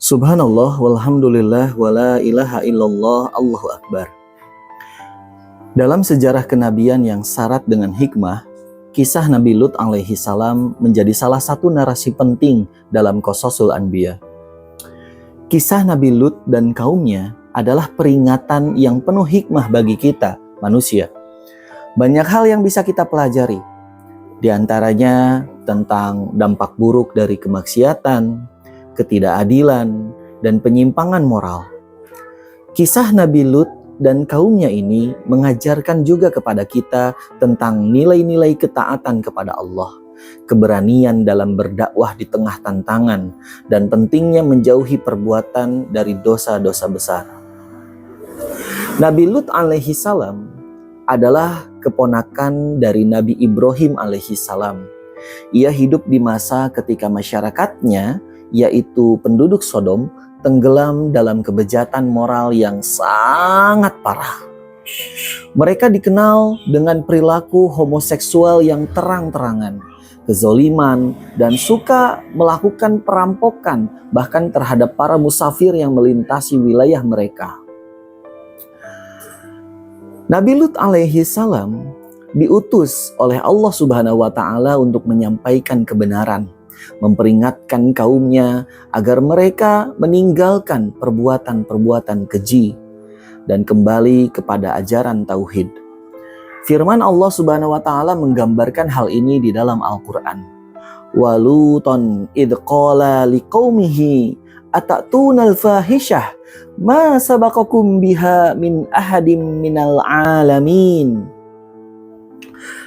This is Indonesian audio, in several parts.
Subhanallah, walhamdulillah, wala ilaha illallah, Allahu Akbar. Dalam sejarah kenabian yang syarat dengan hikmah, kisah Nabi Lut alaihi salam menjadi salah satu narasi penting dalam Qososul Anbiya. Kisah Nabi Lut dan kaumnya adalah peringatan yang penuh hikmah bagi kita, manusia. Banyak hal yang bisa kita pelajari, di antaranya tentang dampak buruk dari kemaksiatan, ketidakadilan, dan penyimpangan moral. Kisah Nabi Lut dan kaumnya ini mengajarkan juga kepada kita tentang nilai-nilai ketaatan kepada Allah, keberanian dalam berdakwah di tengah tantangan, dan pentingnya menjauhi perbuatan dari dosa-dosa besar. Nabi Lut alaihi salam adalah keponakan dari Nabi Ibrahim alaihi salam. Ia hidup di masa ketika masyarakatnya, yaitu penduduk Sodom, tenggelam dalam kebejatan moral yang sangat parah. Mereka dikenal dengan perilaku homoseksual yang terang-terangan, kezoliman, dan suka melakukan perampokan bahkan terhadap para musafir yang melintasi wilayah mereka. Nabi Lut alaihi salam diutus oleh Allah Subhanahu wa taala untuk menyampaikan kebenaran, memperingatkan kaumnya agar mereka meninggalkan perbuatan-perbuatan keji dan kembali kepada ajaran tauhid. Firman Allah Subhanahu wa taala menggambarkan hal ini di dalam Al-Qur'an. Wa Luton idh qala liqaumihi atatuna al-fahishah ma sabaqakum biha min ahadim minal alamin.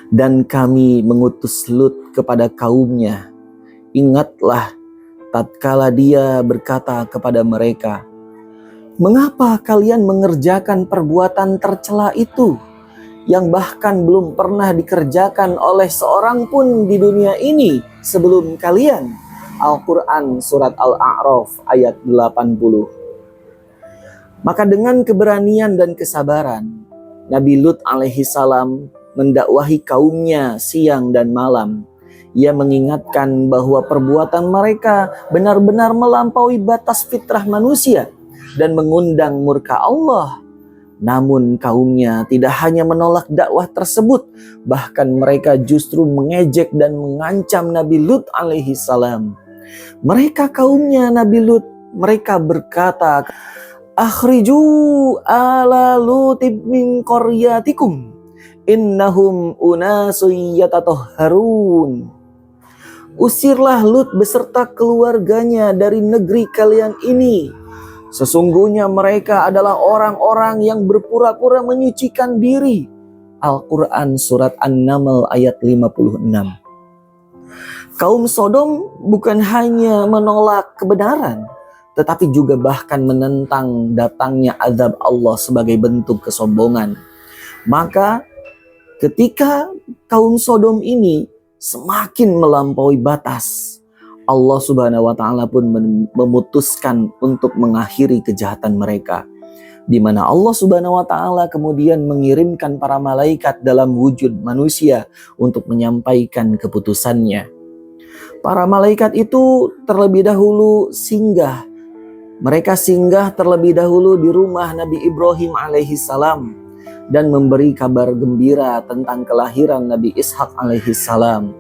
Dan kami mengutus Lut kepada kaumnya. Ingatlah tatkala dia berkata kepada mereka, "Mengapa kalian mengerjakan perbuatan tercela itu yang bahkan belum pernah dikerjakan oleh seorang pun di dunia ini sebelum kalian?" Al-Quran Surat Al-A'raf ayat 80. Maka dengan keberanian dan kesabaran, Nabi Lut alaihi salam mendakwahi kaumnya siang dan malam. Ia mengingatkan bahwa perbuatan mereka benar-benar melampaui batas fitrah manusia dan mengundang murka Allah. Namun kaumnya tidak hanya menolak dakwah tersebut, bahkan mereka justru mengejek dan mengancam Nabi Lut alaihi salam. Mereka kaumnya Nabi Lut, mereka berkata, "Akhriju ala Lutib min qaryatikum, innahum unasun yatatahharun." Usirlah Lut beserta keluarganya dari negeri kalian ini. Sesungguhnya mereka adalah orang-orang yang berpura-pura menyucikan diri. Al-Quran Surat An-Naml ayat 56. Kaum Sodom bukan hanya menolak kebenaran, tetapi juga bahkan menentang datangnya azab Allah sebagai bentuk kesombongan. Maka ketika kaum Sodom ini semakin melampaui batas, Allah Subhanahu wa taala pun memutuskan untuk mengakhiri kejahatan mereka, di mana Allah Subhanahu wa taala kemudian mengirimkan para malaikat dalam wujud manusia untuk menyampaikan keputusannya. Para malaikat itu terlebih dahulu singgah. Mereka singgah terlebih dahulu di rumah Nabi Ibrahim alaihi salam dan memberi kabar gembira tentang kelahiran Nabi Ishak alaihi salam.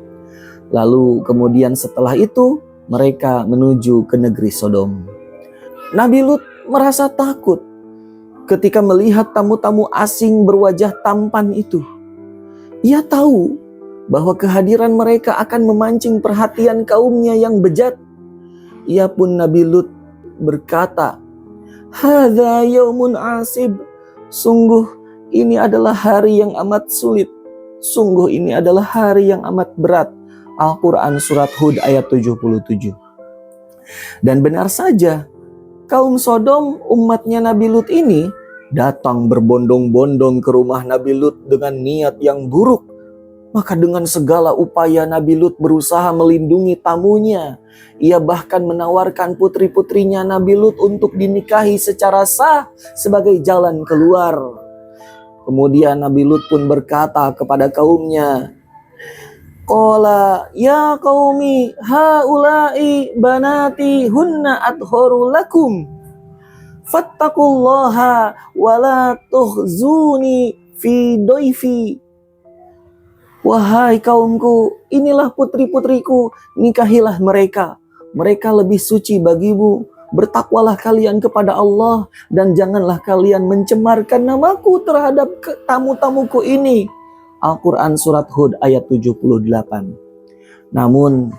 Lalu kemudian setelah itu mereka menuju ke negeri Sodom. Nabi Lut merasa takut ketika melihat tamu-tamu asing berwajah tampan itu. Ia tahu bahwa kehadiran mereka akan memancing perhatian kaumnya yang bejat. Ia pun Nabi Lut berkata, "Hadza yaumun asib." Sungguh ini adalah hari yang amat sulit. Sungguh ini adalah hari yang amat berat. Al-Quran Surat Hud ayat 77. Dan benar saja, kaum Sodom umatnya Nabi Lut ini datang berbondong-bondong ke rumah Nabi Lut dengan niat yang buruk. Maka dengan segala upaya Nabi Lut berusaha melindungi tamunya. Ia bahkan menawarkan putri-putrinya Nabi Lut untuk dinikahi secara sah sebagai jalan keluar. Kemudian Nabi Lut pun berkata kepada kaumnya, Qala ya qaumi haula'i banati hunna atharu lakum fattaqullaha wala tuhzuni fi doifi. Wahai kaumku, inilah putri-putriku, nikahilah mereka. Mereka lebih suci bagimu. Bertakwalah kalian kepada Allah dan janganlah kalian mencemarkan namaku terhadap tamu-tamuku ini. Al-Quran Surat Hud ayat 78. Namun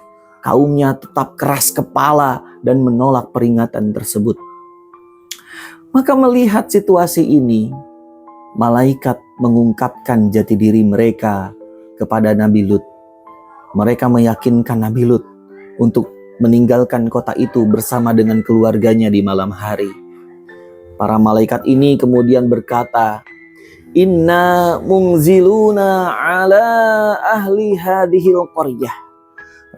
kaumnya tetap keras kepala dan menolak peringatan tersebut. Maka melihat situasi ini, malaikat mengungkapkan jati diri mereka kepada Nabi Lut. Mereka meyakinkan Nabi Lut untuk meninggalkan kota itu bersama dengan keluarganya di malam hari. Para malaikat ini kemudian berkata, Inna mungziluna ala ahli hadhil qaryah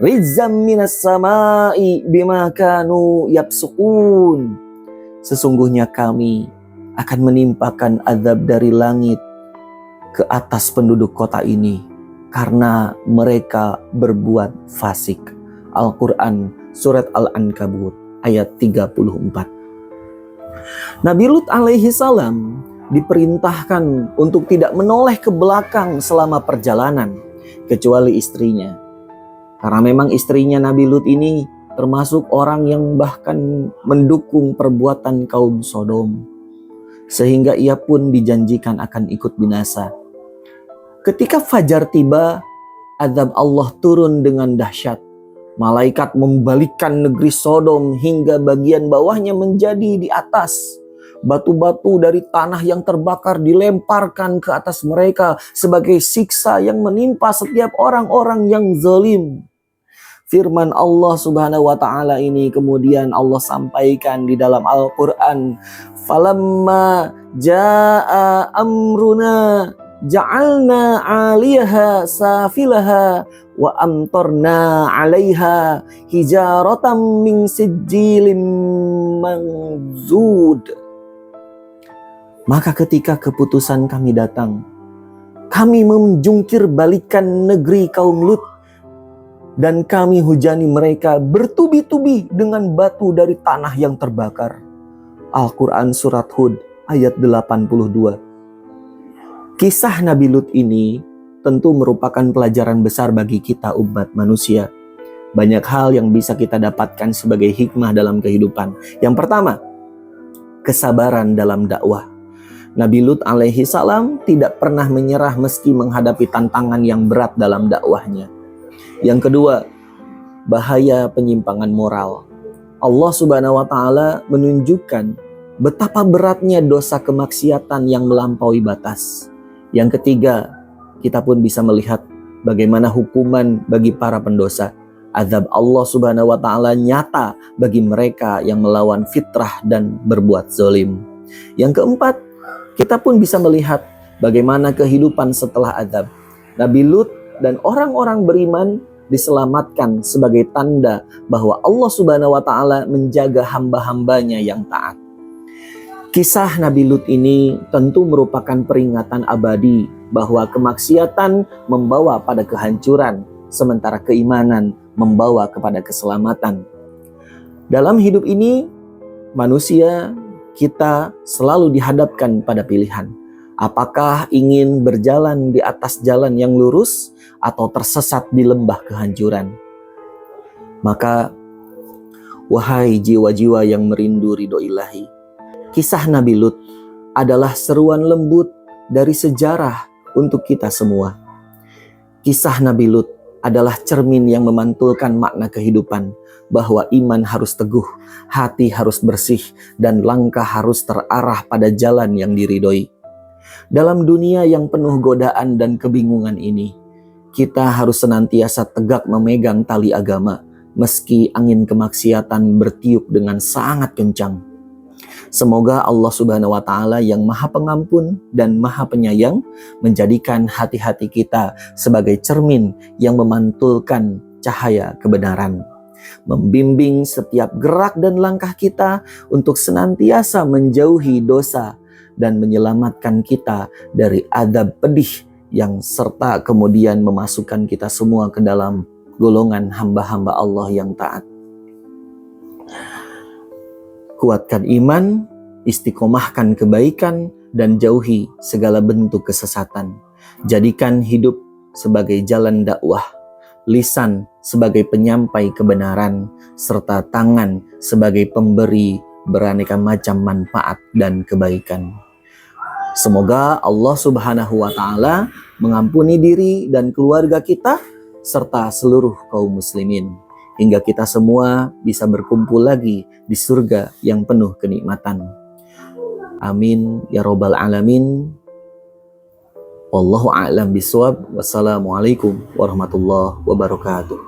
rizam minas samai bima kanu yapsukun. Sesungguhnya kami akan menimpakan azab dari langit ke atas penduduk kota ini karena mereka berbuat fasik. Al-Quran Surat Al-Ankabut ayat 34. Nabi Lut alaihi salam diperintahkan untuk tidak menoleh ke belakang selama perjalanan, kecuali istrinya. Karena memang istrinya Nabi Lut ini termasuk orang yang bahkan mendukung perbuatan kaum Sodom. Sehingga ia pun dijanjikan akan ikut binasa. Ketika fajar tiba, azab Allah turun dengan dahsyat. Malaikat membalikkan negeri Sodom hingga bagian bawahnya menjadi di atas. Batu-batu dari tanah yang terbakar dilemparkan ke atas mereka sebagai siksa yang menimpa setiap orang-orang yang zalim. Firman Allah Subhanahu wa taala ini kemudian Allah sampaikan di dalam Al-Qur'an, "Falamma jaa amruna ja'alna 'aliyaha safilaha wa amtarna 'alaiha hijaratan min sijilin manzud." Maka ketika keputusan kami datang, kami menjungkir balikan negeri kaum Lut dan kami hujani mereka bertubi-tubi dengan batu dari tanah yang terbakar. Al-Quran Surat Hud ayat 82. Kisah Nabi Lut ini tentu merupakan pelajaran besar bagi kita umat manusia. Banyak hal yang bisa kita dapatkan sebagai hikmah dalam kehidupan. Yang pertama, kesabaran dalam dakwah. Nabi Lut alaihi salam tidak pernah menyerah meski menghadapi tantangan yang berat dalam dakwahnya. Yang kedua, bahaya penyimpangan moral. Allah Subhanahu wa taala menunjukkan betapa beratnya dosa kemaksiatan yang melampaui batas. Yang ketiga, kita pun bisa melihat bagaimana hukuman bagi para pendosa. Azab Allah Subhanahu wa taala nyata bagi mereka yang melawan fitrah dan berbuat zalim. Yang keempat, kita pun bisa melihat bagaimana kehidupan setelah azab. Nabi Lut dan orang-orang beriman diselamatkan sebagai tanda bahwa Allah Subhanahu wa taala menjaga hamba-hambanya yang taat. Kisah Nabi Lut ini tentu merupakan peringatan abadi bahwa kemaksiatan membawa pada kehancuran, sementara keimanan membawa kepada keselamatan. Dalam hidup ini, manusia kita selalu dihadapkan pada pilihan. Apakah ingin berjalan di atas jalan yang lurus atau tersesat di lembah kehancuran? Maka, wahai jiwa-jiwa yang merindu ridho ilahi, kisah Nabi Lut adalah seruan lembut dari sejarah untuk kita semua. Kisah Nabi Lut adalah cermin yang memantulkan makna kehidupan, bahwa iman harus teguh, hati harus bersih, dan langkah harus terarah pada jalan yang diridhoi. Dalam dunia yang penuh godaan dan kebingungan ini, kita harus senantiasa tegak memegang tali agama, meski angin kemaksiatan bertiup dengan sangat kencang. Semoga Allah Subhanahu wa taala yang Maha Pengampun dan Maha Penyayang menjadikan hati-hati kita sebagai cermin yang memantulkan cahaya kebenaran, membimbing setiap gerak dan langkah kita untuk senantiasa menjauhi dosa dan menyelamatkan kita dari azab pedih yang serta kemudian memasukkan kita semua ke dalam golongan hamba-hamba Allah yang taat. Kuatkan iman, istiqomahkan kebaikan, dan jauhi segala bentuk kesesatan. Jadikan hidup sebagai jalan dakwah, lisan sebagai penyampai kebenaran, serta tangan sebagai pemberi beraneka macam manfaat dan kebaikan. Semoga Allah Subhanahu wa Ta'ala mengampuni diri dan keluarga kita serta seluruh kaum muslimin, hingga kita semua bisa berkumpul lagi di surga yang penuh kenikmatan. Amin ya robbal alamin. Wallahu a'lam bishawab. Wassalamualaikum warahmatullahi wabarakatuh.